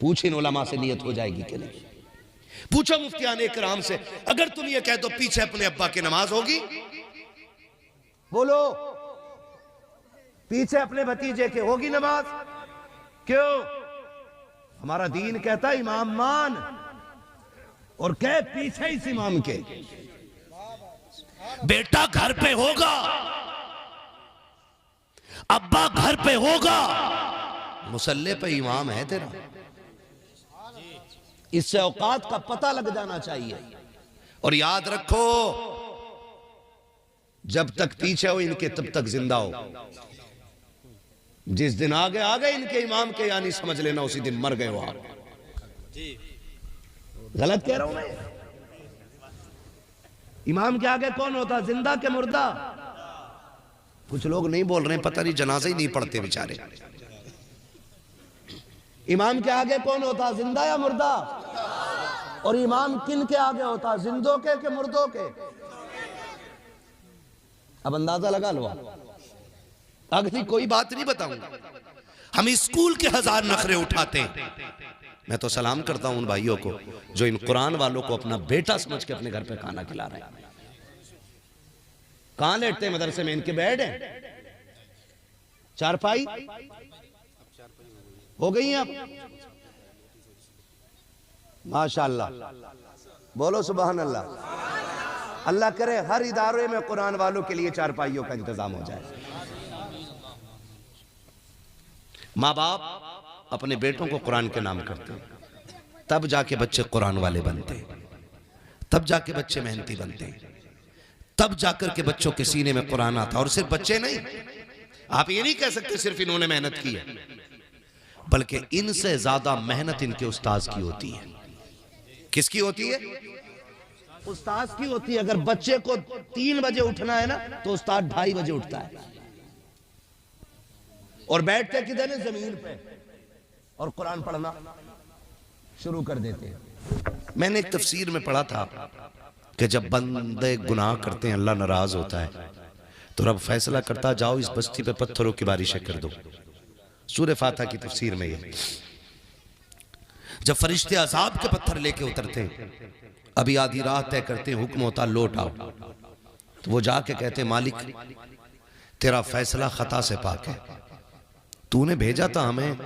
पूछ इन उलमा से नियत हो जाएगी कि नहीं। पूछो मुफ्तियान इकराम से, अगर तुम ये कह दो पीछे अपने अब्बा की नमाज होगी, बोलो पीछे अपने भतीजे के होगी नमाज? क्यों? हमारा दीन कहता है इमाम मान, और कह पीछे इस इमाम के। बेटा घर पे होगा, अब्बा घर पे होगा, मुसल्ले पे इमाम है तेरा। इससे औकात का पता लग जाना चाहिए। और याद रखो, जब तक पीछे हो इनके तब तक जिंदा हो। जिस दिन आगे आ गए इनके इमाम के, यानी समझ लेना उसी दिन मर गए हो आप। गलत कह रहा हूं मैं? इमाम के आगे कौन होता, जिंदा के मुर्दा? कुछ लोग नहीं बोल रहे हैं, पता नहीं जनाजा ही नहीं पढ़ते बेचारे। इमाम के आगे कौन होता, जिंदा या मुर्दा? और इमाम किन के आगे होता, जिंदों के मुर्दों के? अब अंदाजा लगा लो। अगली कोई बात नहीं बताऊंगा। हम स्कूल के 1000 नखरे उठाते हैं। मैं तो सलाम करता हूं उन भाइयों को जो इन कुरान वालों को अपना बेटा समझ के अपने घर पे खाना खिला रहे हैं। कहां लेटते हैं मदरसे में? इनके बेड है, चारपाई हो गई हैं आप? माशाअल्लाह, बोलो सुभान अल्लाह। अल्लाह करे हर इदारे में कुरान वालों के लिए चारपाइयों का इंतजाम हो जाए। माँ बाप अपने बेटों को कुरान के नाम करते हैं, तब जाके बच्चे कुरान वाले बनते हैं, तब जाके बच्चे मेहनती बनते हैं, तब जाकर के बच्चों के सीने में कुरान आता। और सिर्फ बच्चे नहीं, आप ये नहीं कह सकते सिर्फ इन्होंने मेहनत की है, बल्कि इनसे ज्यादा मेहनत इनके उस्ताद की होती है। किसकी होती है? उस्ताद की होती है। अगर बच्चे को 3 बजे उठना है ना, तो उस्ताद 2:30 बजे उठता है, और बैठते किधर है? जमीन पे, और कुरान पढ़ना शुरू कर देते हैं। मैंने एक तफसीर में पढ़ा था कि जब बंदे गुनाह करते हैं, अल्लाह नाराज होता है, तो रब फैसला करता, जाओ इस बस्ती पे पत्थरों की बारिशें कर दो। सूरह फातिहा की तफसीर में ये, जब फरिश्ते अज़ाब के पत्थर लेके उतरते हैं, अभी आधी रात तय करते हैं, हुक्म होता लौट आओ, तो वो जाके कहते मालिक तेरा फैसला खता से पाक है, तूने भेजा था हमें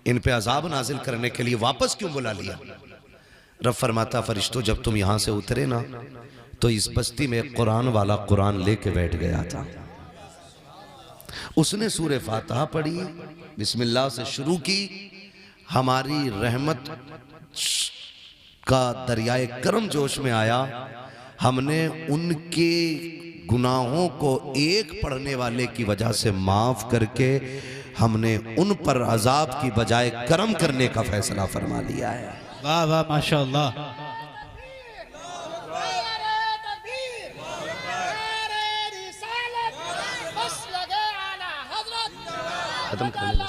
इन पे अजाब नाजिल करने के लिए, वापस क्यों बुला लिया? रब फरमाता फरिश्तों जब तुम यहां से उतरे ना तो इस बस्ती में कुरान वाला कुरान लेके बैठ गया था, उसने सूरह फातिहा पढ़ी, बिस्मिल्लाह से शुरू की, हमारी रहमत का दरियाए करम जोश में आया, हमने उनके गुनाहों को एक पढ़ने वाले की वजह से माफ करके हमने उन पर अजाब की बजाय करम करने का फैसला फरमा लिया है। वाह वाह माशाअल्लाह। खत्म कर लेंगे।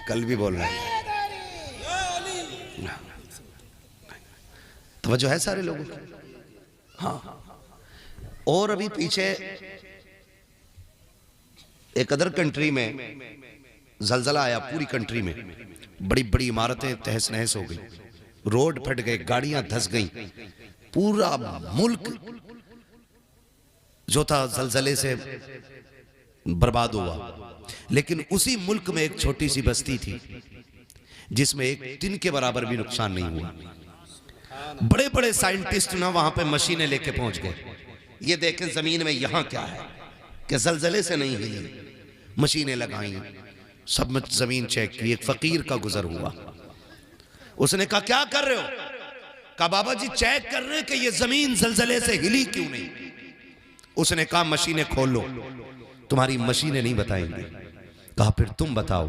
कल भी बोल रहे हैं, तवज्जो है सारे लोगों की? हाँ। और अभी पीछे एक अदर कंट्री में जलजला आया, पूरी कंट्री में बड़ी बड़ी इमारतें तहस नहस हो गई, रोड फट गए, गाड़ियां धंस गई, पूरा मुल्क जो था जलजले से बर्बाद हुआ। लेकिन उसी मुल्क में एक छोटी सी बस्ती थी जिसमें एक दिन के बराबर भी नुकसान नहीं हुआ। बड़े बड़े साइंटिस्ट ना वहां पे मशीनें लेके पहुंच गए, ये देखें जमीन में यहां क्या है कि जलजले से नहीं हिली, मशीनें लगाई, सब जमीन चेक की। एक फकीर का गुजर हुआ, उसने कहा क्या कर रहे हो? कहा बाबा जी चेक कर रहे हैं कि ये जमीन जलजले से हिली क्यों नहीं। उसने कहा मशीनें खोल लो। तुम्हारी मशीनें नहीं बताएंगी। कहा फिर तुम बताओ।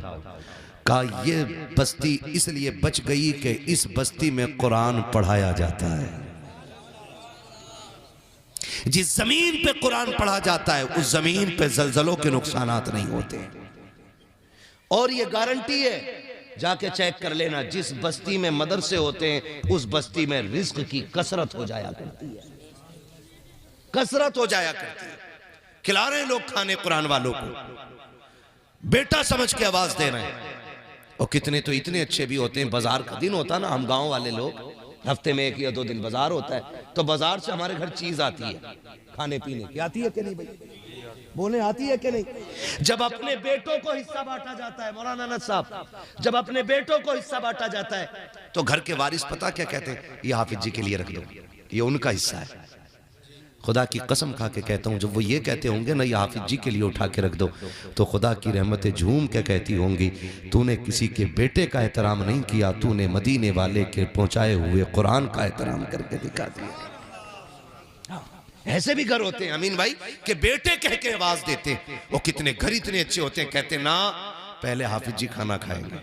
कहा ये बस्ती इसलिए बच गई कि इस बस्ती में कुरान पढ़ाया जाता है। जिस जमीन पे कुरान पढ़ा जाता है उस जमीन पे जलजलों के नुकसानात नहीं होते। और ये गारंटी है, जाके चेक कर लेना, जिस बस्ती में मदरसे होते हैं उस बस्ती में रिज्क की कसरत हो जाया करती है, कसरत हो जाया करती है। खिला रहे हैं लोग खाने कुरान वालों को, बेटा समझ के आवाज दे रहे हैं। और कितने तो इतने अच्छे भी होते हैं, बाजार का दिन होता ना, हम गांव वाले लोग हफ्ते में 1 या 2 दिन बाजार होता है, तो बाजार से हमारे घर चीज आती है खाने पीने की। आती है कि नहीं भाई? बोले आती है कि नहीं? जब अपने बेटों को हिस्सा बांटा जाता है, मौलाना अनस साहब, जब अपने बेटों को हिस्सा बांटा जाता है तो घर के वारिस पता क्या कहते हैं? ये हाफिज जी के लिए रख दो, ये उनका हिस्सा है। खुदा की कसम खा के कहता हूं, जब वो ये कहते होंगे ना ये हाफिज जी के लिए उठा के रख दो, तो खुदा की रहमतें झूम के कहती होंगी तूने किसी के बेटे का एहतराम नहीं किया, तूने मदीने वाले के पहुंचाए हुए कुरान का एहतराम करके दिखा दिया। ऐसे भी घर होते हैं अमीन भाई कि बेटे कह के आवाज देते, वो कितने घर इतने अच्छे होते हैं, कहते ना पहले हाफिज जी खाना खाएंगे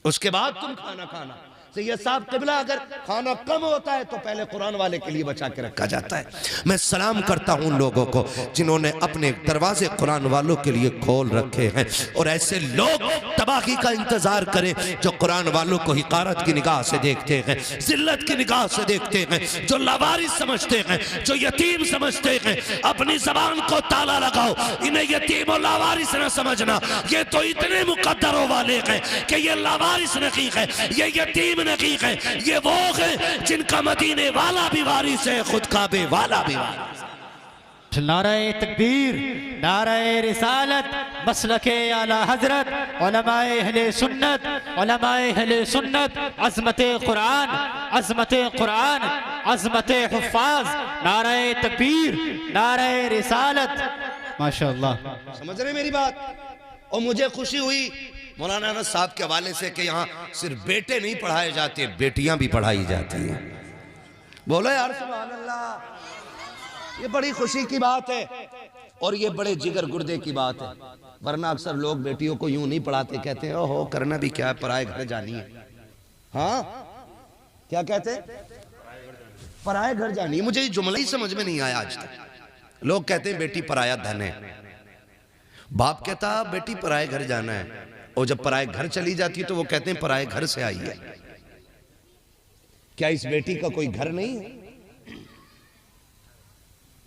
उसके बाद तुम खाना खाना। सैयद साहब किबला अगर खाना कम होता है तो पहले कुरान वाले के लिए बचा के रखा जाता है। मैं सलाम करता हूं उन लोगों को जिन्होंने अपने दरवाजे कुरान वालों के लिए खोल रखे हैं, और ऐसे लोग तबाही का इंतजार करें जो कुरान वालों को हिकारत की निगाह से देखते हैं, जिल्लत की निगाह से देखते हैं, जो लावारिस समझते हैं, जो यतीम समझते हैं। अपनी जबान को ताला लगाओ, इन्हें यतीम और लावारिस न समझना, ये तो इतने मुकद्दरों वाले हैं कि ये लावारिस नहीं है, ये यतीम नहीं है, ये वो है जिनका मदीने वाला भी वारिस है, खुद काबे वाला भी वारिस है। नारे तकबीर, नारे रिसालत, मसलके आला हजरत, उलमाए अहले सुन्नत, उलमाए अहले सुन्नत, अज़मते कुरान, अज़मते कुरान, अज़मते हुफ़ाज़, नारे तकबीर, नारे रिसालत, माशाअल्लाह। समझ रहे मेरी बात? और मुझे खुशी हुई मौलाना अनस साहब के हवाले से कि यहाँ सिर्फ बेटे नहीं पढ़ाए जाते, बेटियां भी पढ़ाई जाती हैं। बोलो यार सुभान अल्लाह, ये बड़ी खुशी की बात है और ये बड़े जिगर गुर्दे की बात है। वरना अक्सर लोग बेटियों को यूं नहीं पढ़ाते, कहते हैं ओहो करना भी क्या है, पराए घर जानी है। हाँ क्या कहते हैं? पराए घर जानी है। मुझे ये जुमला ही समझ में नहीं आया आज तक। लोग कहते हैं बेटी पराया धन है, बाप कहता बेटी पराए घर जाना है, और जब पराए घर चली जाती है तो वो कहते हैं पराए घर से आई है। क्या इस बेटी का कोई घर नहीं है?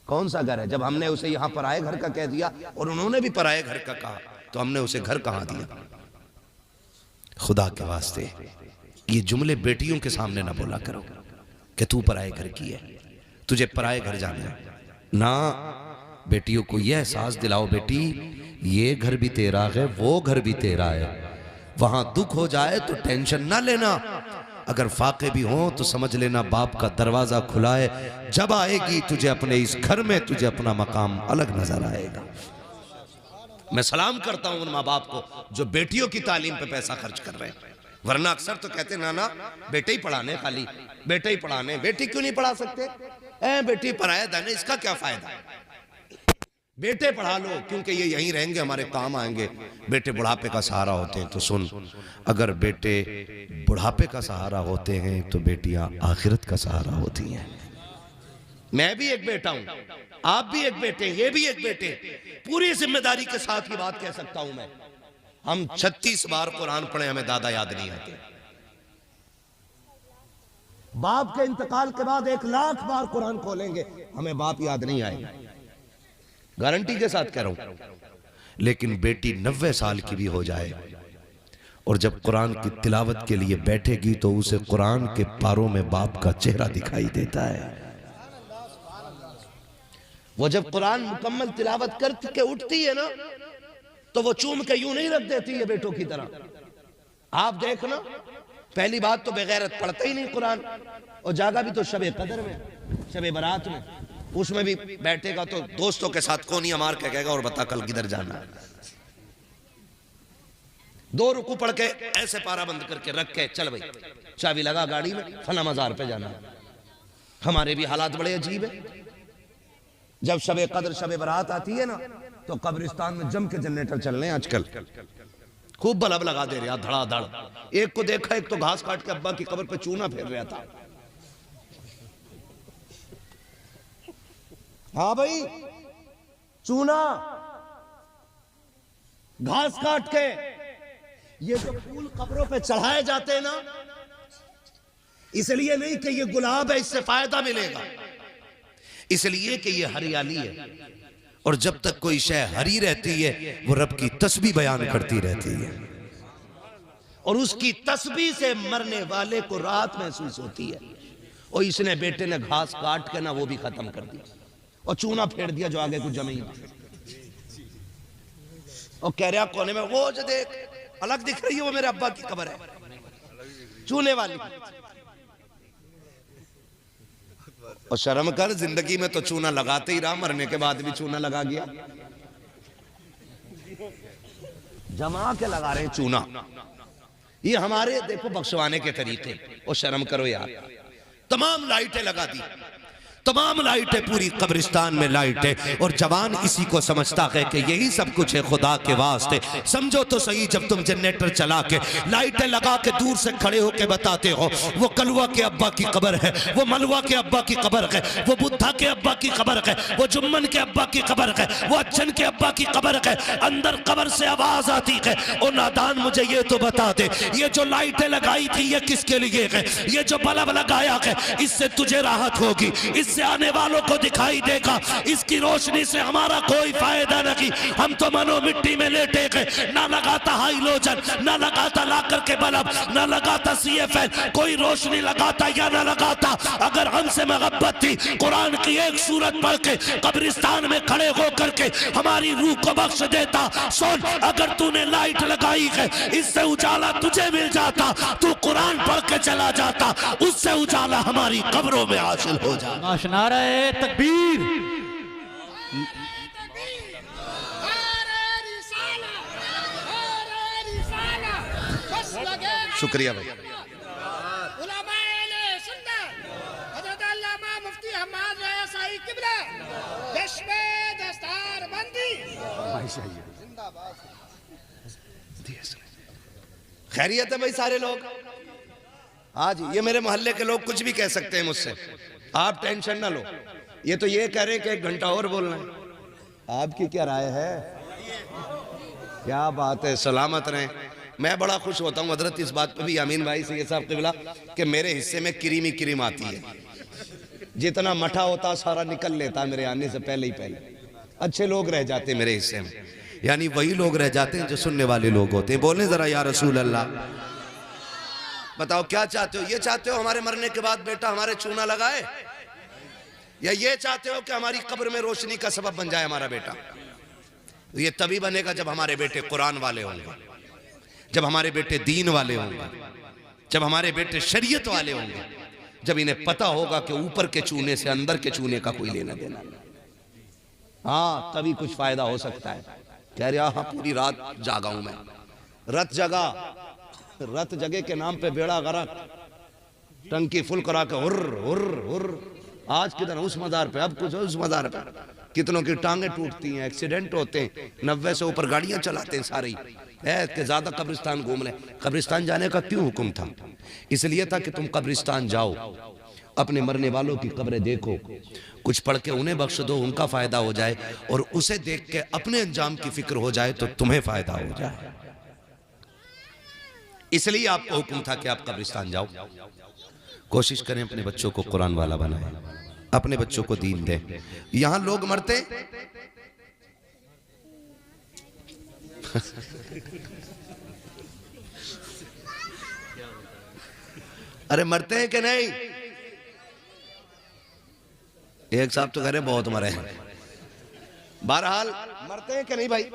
कौन सा घर है? जब हमने उसे यहां पराए घर का कह दिया और उन्होंने भी पराए घर का कहा तो हमने उसे घर कहां दिया? खुदा के वास्ते ये जुमले बेटियों के सामने ना बोला करो कि तू पराए घर की है, तुझे पराए घर जाना है ना। बेटियों को यह एहसास दिलाओ, बेटी ये घर भी तेरा है, वो घर भी तेरा है, वहां दुख हो जाए तो टेंशन ना लेना, अगर फाके भी हो तो समझ लेना बाप का दरवाजा खुला है, जब आएगी तुझे अपने इस घर में तुझे अपना मकाम अलग नजर आएगा। मैं सलाम करता हूं उन माँ बाप को जो बेटियों की तालीम पे पैसा खर्च कर रहे हैं, वरना अक्सर तो कहते नाना बेटे ही पढ़ाने, खाली बेटे ही पढ़ाने, बेटी क्यों नहीं पढ़ा सकते? बेटी पढ़ाया दाने, इसका क्या फायदा? बेटे पढ़ा लो क्योंकि ये यहीं रहेंगे, हमारे काम आएंगे, बेटे बुढ़ापे का सहारा होते हैं। तो सुन, अगर बेटे बुढ़ापे का सहारा होते हैं तो बेटियां आखिरत का सहारा होती हैं। मैं भी एक बेटा हूं, आप भी एक बेटे, ये भी एक बेटे, पूरी जिम्मेदारी के साथ ये बात कह सकता हूं मैं। हम 36 बार कुरान पढ़े, हमें दादा याद नहीं आते। बाप के इंतकाल के बाद 1 लाख बार कुरान खोलेंगे, हमें बाप याद नहीं आएगा, गारंटी के साथ कह रहा हूं। लेकिन बेटी 90 साल की भी हो जाए और जब कुरान की तिलावत के लिए बैठेगी तो उसे कुरान के पारों में बाप का चेहरा दिखाई देता है। वो जब कुरान मुकम्मल तिलावत करके उठती है ना तो वो चूम के यूं नहीं रख देती है बेटों की तरह। आप देखना, पहली बात तो बेगैरत पढ़ता ही नहीं कुरान, और जागा भी तो शबे कदर में, शबे बारात में, उसमें भी बैठेगा तो दोस्तों के साथ कोनिया मार के कहेगा और बता कल किधर जाना है। 2 रुकू पढ़ के ऐसे पारा बंद करके रख के चल भाई चाबी लगा गाड़ी में, फला मजार पे जाना है। हमारे भी हालात बड़े अजीब है। जब शबे कदर शबे बारात आती है ना तो कब्रिस्तान में जम के जनरेटर चल रहे हैं आजकल, खूब बल्ब लगा दे रहे धड़ाधड़। एक को देखा, एक तो घास काट के अब्बा की कब्र पे चूना फेर रहा था। हाँ भाई, चूना घास काट के, ये जो फूल कब्रों पे चढ़ाए जाते हैं ना, इसलिए नहीं कि ये गुलाब है इससे फायदा मिलेगा, इसलिए कि ये हरियाली है, और जब तक कोई शय हरी रहती है वो रब की तस्बीह बयान करती रहती है, और उसकी तस्बीह से मरने वाले को राहत महसूस होती है। और इसने बेटे ने घास काट के ना वो भी खत्म कर दिया और चूना फेर दिया जो आगे कुछ जमीन, और कह रहा कोने में वो जो देख अलग दिख रही है वो मेरे अब्बा की कब्र है चूने वाली। और शर्म कर, जिंदगी में तो चूना लगाते ही रहा, मरने के बाद भी चूना लगा गया, जमा के लगा रहे चूना। ये हमारे देखो बख्शवाने के तरीके। और शर्म करो यार, तमाम लाइटें लगा दी, तमाम लाइटें, पूरी कब्रिस्तान में लाइटें, और जवान इसी को समझता है कि यही सब कुछ है खुदा के वास्ते। समझो तो सही, जब तुम जनरेटर चला के लाइटें लगा के दूर से खड़े होके बताते हो वो कलवा के अब्बा की कब्र है, वो मलवा के अब्बा की कब्र है, वो बुद्धा के अब्बा की कब्र है, वो जुम्मन के अब्बा की कब्र है, वो अच्छन के अब्बा की कब्र है, अंदर कब्र से आवाज आती है। और नादान मुझे ये तो बता दे, ये जो लाइटें लगाई थी ये किसके लिए है? ये जो बल्ब लगाया है इससे तुझे राहत होगी, इससे आने वालों को दिखाई देगा, इसकी रोशनी से हमारा कोई फायदा नहीं। हम तो मनो मिट्टी में लेटे गए, ना लगाता हाइलोजन, ना लगाता लाकर के बल्ब, ना लगाता CFL, कोई रोशनी लगाता या ना लगाता। अगर हमसे मोहब्बत थी कुरान की एक सूरत पढ़ के कब्रिस्तान में खड़े होकर के हमारी रूह को बख्श देता। सुन, अगर तूने लाइट लगाई है इससे उजाला तुझे मिल जाता, तू कुरान पढ़ के चला जाता, उससे उजाला हमारी कब्रों में हासिल हो जाता। नारे तकबीर, शुक्रिया भाई। खैरियत है भाई सारे लोग? आज ये मेरे मोहल्ले के लोग कुछ भी कह सकते हैं मुझसे, आप टेंशन ना लो। ये तो ये कह रहे कि 1 घंटा और बोलना है। आपकी क्या राय है? क्या बात है, सलामत रहें। मैं बड़ा खुश होता हूँ हजरत इस बात पे भी यामीन भाई से, ये साहब क़िबला, कि मेरे हिस्से में किरीमी किरीम आती है। जितना मठा होता सारा निकल लेता मेरे आने से पहले ही पहले। अच्छे लोग रह जाते मेरे हिस्से में। यानी वही लोग रह जाते हैं जो सुनने वाले लोग होते हैं। बोले जरा या रसूल अल्लाह। बताओ क्या चाहते हो? ये चाहते हो हमारे मरने के बाद बेटा हमारे चूना लगाए, या ये चाहते हो कि हमारी कब्र में रोशनी का सबब बन जाए हमारा बेटा? ये तभी बनेगा जब हमारे बेटे कुरान वाले होंगे, जब हमारे बेटे दीन वाले होंगे, जब हमारे बेटे शरीयत वाले होंगे, जब इन्हें पता होगा कि ऊपर के चूने से अंदर के चूने का कोई लेना देना नहीं। हाँ, तभी कुछ फायदा हो सकता है। कह रहा हाँ पूरी रात जागा हूं मैं, रत जगा, रत जगे के नाम पे बेड़ा गरक, टंकी फुल करा के हुर्र हुर्र हुर्र, आज किधर उस मजार पे, अब कुछ उस मजार पे, कितनों की टांगे टूटती हैं, एक्सीडेंट होते हैं, 90 से ऊपर गाड़ियां चलाते हैं सारी है कि ज्यादा कब्रिस्तान घूम ले। कब्रिस्तान जाने का क्यों हुक्म था? इसलिए था कि तुम कब्रिस्तान जाओ, अपने मरने वालों की कब्रें देखो, कुछ पढ़ के उन्हें बख्श दो, उनका फायदा हो जाए, और उसे देख के अपने अंजाम की फिक्र हो जाए तो तुम्हें फायदा हो जाए। इसलिए आपको हुक्म था कि आप कब्रिस्तान जाओ। कोशिश करें अपने बच्चों को कुरान वाला बनाएं, अपने बच्चों को दीन दें। यहां लोग मरते अरे मरते हैं कि नहीं? एक साहब तो कह रहे बहुत मरे हैं। बहरहाल मरते हैं कि नहीं भाई?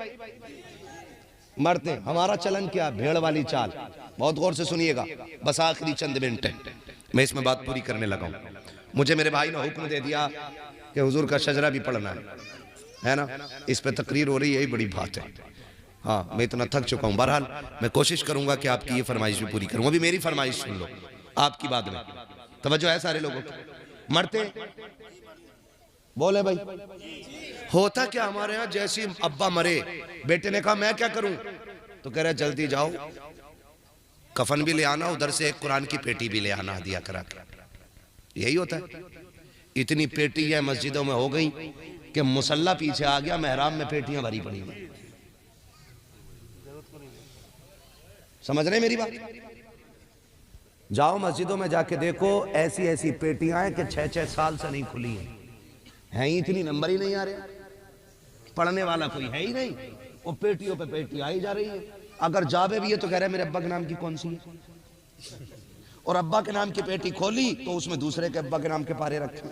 मरते हैं। हमारा चलन क्या? भेड़ वाली चाल। बहुत गौर से सुनिएगा, बस आखिरी चंद मिनट है, मैं इसमें बात पूरी करने लगा हूं। मुझे मेरे भाई ने हुक्म दे दिया कि हुजूर का शजरा भी पढ़ना है ना, इस पे तकरीर हो रही है, यही बड़ी बात है। हाँ, मैं इतना थक चुका हूं। बहरहाल मैं कोशिश करूंगा कि आपकी ये फरमाइश भी पूरी करूंगा। अभी मेरी फरमाइश सुन लो, आपकी बाद में तवज्जो है सारे लोगों की। मरते बोले भाई, होता क्या हमारे यहाँ, जैसे अब्बा मरे, बेटे ने कहा मैं क्या करूं, तो कह रहे जल्दी जाओ, कफन भी ले आना, उधर से एक कुरान की पेटी भी ले आना दिया करा के। यही होता है। इतनी पेटी है मस्जिदों में हो गई कि मुसल्ला पीछे आ गया, मेहराब में पेटियां भरी पड़ी हैं। समझ रहे मेरी बात? जाओ मस्जिदों में जाके देखो, ऐसी ऐसी पेटियां हैं कि 6-6 साल से नहीं खुली हैं ही, इतनी नंबर ही नहीं आ रहे, पढ़ने वाला कोई है ही नहीं, वो पेटियों पे पेटी आई जा रही है। अगर जावे भी है तो कह रहे मेरे अब्बा के नाम की कौन सी है, और अब्बा के नाम की पेटी खोली तो उसमें दूसरे के अब्बा के नाम के पारे रखे।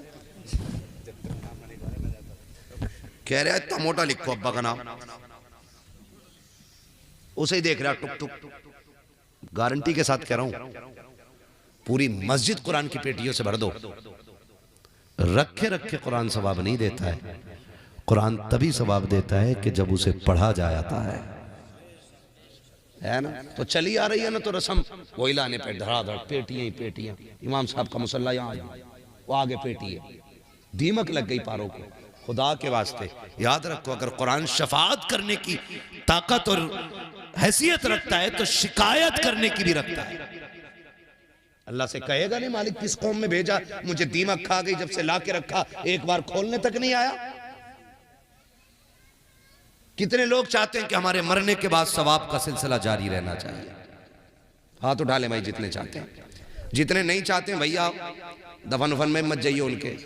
कह रहे इतना मोटा लिखो अब्बा का नाम, उसे ही देख रहा टुक टुक। गारंटी के साथ कह रहा हूं, पूरी मस्जिद कुरान की पेटियों से भर दो। रखे रखे कुरान सवाब नहीं देता है, कुरान तभी सवाब देता है कि जब उसे पढ़ा जाता है ना। तो चली आ रही है ना, तो रस्म वही लाने पे धड़ाधड़ पेटियां ही पेटियां। इमाम साहब का मुसल्ला यहाँ, वो आगे पेटी है, दीमक लग गई पारों को। खुदा के वास्ते याद रखो, अगर कुरान शफाअत करने की ताकत और हैसियत रखता है तो शिकायत करने की भी रखता है। अल्लाह से कहेगा नहीं मालिक किस कौम में भेजा, मुझे दीमक खा गई, जब से ला के रखा एक बार खोलने तक नहीं आया। कितने लोग चाहते हैं कि हमारे मरने के बाद सवाब का सिलसिला जारी रहना चाहिए? हाथ उठा ले भाई जितने चाहते हैं। जितने नहीं चाहते हैं भैया दफन उफन में मत जाइए, उनके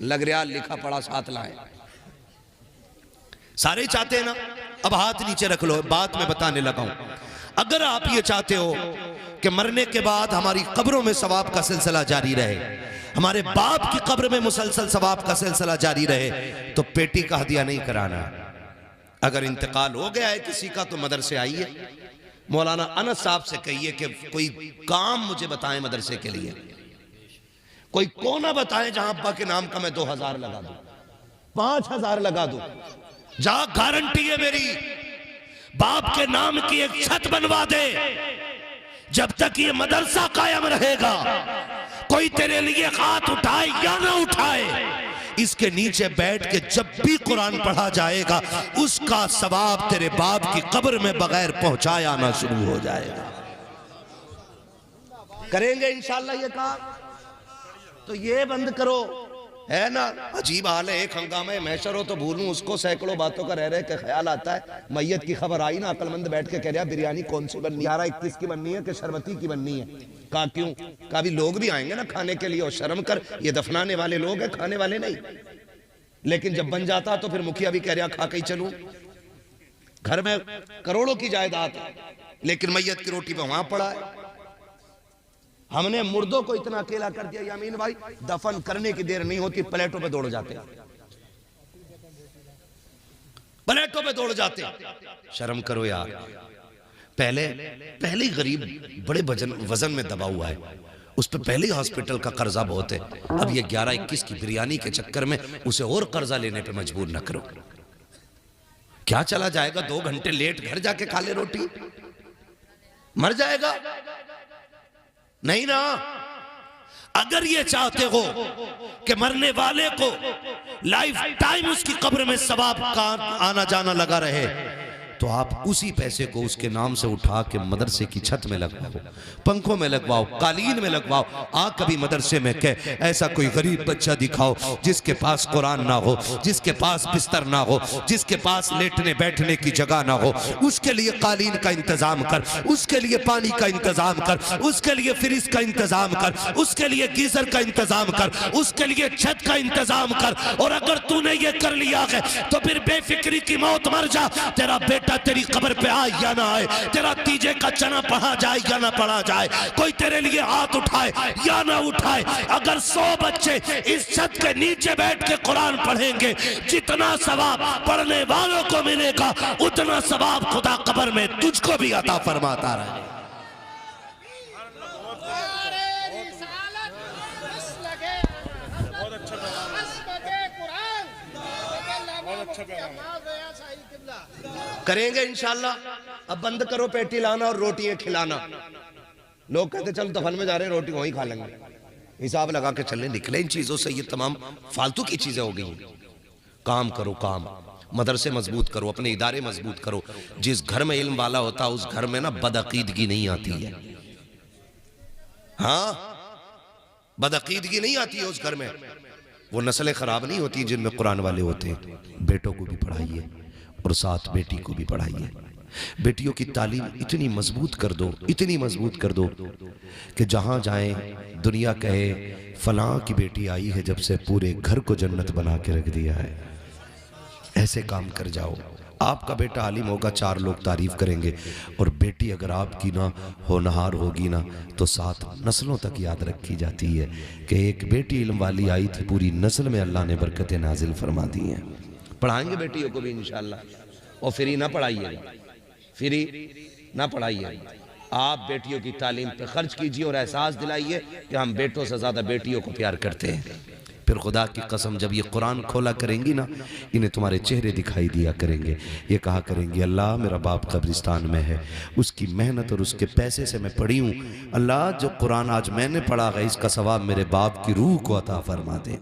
लग रहा लिखा पढ़ा साथ लाए। सारे चाहते हैं ना? अब हाथ नीचे रख लो, बात मैं बताने लगा हूं। अगर आप ये चाहते हो कि मरने के बाद हमारी कब्रों में सवाब का सिलसिला जारी रहे, हमारे बाप की कब्र में मुसलसल सवाब का सिलसिला जारी रहे, तो पेटी का हदिया नहीं कराना। अगर इंतकाल हो गया है किसी का तो मदरसे आइए, मौलाना अनस साहब से कहिए कि कोई काम मुझे बताएं मदरसे के लिए, कोई कोना बताएं जहां अब्बा के नाम का मैं 2000 लगा दूं, 5000 लगा दूं। जा गारंटी है मेरी, बाप के नाम की एक छत बनवा दे। जब तक ये मदरसा कायम रहेगा, कोई तेरे लिए हाथ उठाए या ना उठाए, इसके नीचे बैठ के जब भी कुरान पढ़ा जाएगा उसका सवाब तेरे बाप की कब्र में बगैर पहुंचाए आना शुरू हो जाएगा। करेंगे इंशाल्लाह ये काम? तो ये बंद करो, है ना। अजीब हाल है, एक हंगामा महशर हो तो भूलूं उसको, सैकड़ों बातों का रह रहे के ख्याल आता है। मैयत की खबर आई ना, अकलमंद बैठ के कह रहा बिरयानी कौन सी बननी है, 11-21 की बननी है कि शरबती की बननी है। कहा क्यों? कहा भी लोग भी आएंगे ना खाने के लिए, और शर्म कर, ये दफनाने वाले लोग हैं, खाने वाले नहीं। लेकिन जब बन जाता तो फिर मुखिया भी कह रहा खा के ही चलूं। घर में करोड़ों की जायदाद है, लेकिन मैयत की रोटी पे वहां पड़ा है। हमने मुर्दों को इतना अकेला कर दिया यामीन भाई, दफन करने की देर नहीं होती, प्लेटों पे दौड़ जाते, प्लेटों पे दौड़ जाते। शर्म करो यार। पहले गरीब बड़े वजन में दबा हुआ है, उस पर पहले ही हॉस्पिटल का कर्जा बहुत है। अब ये 11-21 की बिरयानी के चक्कर में उसे और कर्जा लेने पे मजबूर न करो। क्या चला जाएगा? 2 घंटे लेट घर जाके खा ले रोटी, मर जाएगा? नहीं ना। अगर ये चाहते हो कि मरने वाले को लाइफ टाइम उसकी कब्र में सवाब का आना जाना लगा रहे, तो आप उसी पैसे को उसके नाम से उठा के मदरसे की छत में लगवाओ, पंखों में लगवाओ, कालीन में लगवाओ। कभी मदरसे में कह ऐसा कोई गरीब बच्चा दिखाओ जिसके पास कुरान ना हो, जिसके पास बिस्तर ना हो, जिसके पास लेटने बैठने की जगह ना हो, उसके लिए कालीन का इंतजाम कर, उसके लिए पानी का इंतजाम कर, उसके लिए फ्रिज का इंतजाम कर, उसके लिए गीजर का इंतजाम कर, उसके लिए छत का इंतजाम कर। और अगर तूने ये कर लिया है तो फिर बेफिक्री की मौत मर जा। तेरा बेटा तेरी कब्र पे आए या ना आए, तेरा तीजे का चना पढ़ा जाए या ना पढ़ा जाए, कोई तेरे लिए हाथ उठाए या ना उठाए, अगर 100 बच्चे इस छत के नीचे बैठ के कुरान पढ़ेंगे, जितना सवाब पढ़ने वालों को मिलेगा उतना सवाब खुदा कब्र में तुझको भी अता फरमाता रहे। करेंगे इंशाल्लाह। अब बंद करो पेटी लाना और रोटियां खिलाना। लोग कहते चल दफन में जा रहे हैं, रोटी वहीं खा लेंगे। हिसाब लगा के चलने निकले इन चीजों से। ये तमाम फालतू की चीजें हो गई। काम करो, काम मदरसे मजबूत करो, अपने इदारे मजबूत करो। जिस घर में इल्म वाला होता उस घर में ना बदअकीदगी नहीं आती है। हाँ, बदअकीदगी नहीं आती है उस घर में। वो नस्लें खराब नहीं होती जिनमें कुरान वाले होते हैं। बेटों को भी पढ़ाइए और साथ बेटी को भी पढ़ाइए। बेटियों की तालीम इतनी मजबूत कर दो, इतनी मजबूत कर दो कि जहां जाएं दुनिया कहे फलां की बेटी आई है जब से पूरे घर को जन्नत बना के रख दिया है। ऐसे काम कर जाओ। आपका बेटा आलिम होगा, 4 लोग तारीफ करेंगे, और बेटी अगर आपकी ना होनहार होगी ना तो 7 नस्लों तक याद रखी जाती है कि एक बेटी इल्म वाली आई थी, पूरी नस्ल में अल्लाह ने बरकतें नाजिल फरमा दी हैं। पढ़ाएंगे बेटियों को भी इंशाल्लाह। और फ्री ना पढ़ाइएगा, फ्री ना पढ़ाइएगा। आप बेटियों की तालीम पे खर्च कीजिए और एहसास दिलाइए कि हम बेटों से ज़्यादा बेटियों को प्यार करते हैं। फिर खुदा की कसम जब ये कुरान खोला करेंगी ना, इन्हें तुम्हारे चेहरे दिखाई दिया करेंगे। ये कहा करेंगी अल्लाह मेरा बाप कब्रिस्तान में है, उसकी मेहनत और उसके पैसे से मैं पढ़ी हूँ। अल्लाह जो कुरान आज मैंने पढ़ा है इसका सवाब मेरे बाप की रूह को अता फरमा दे।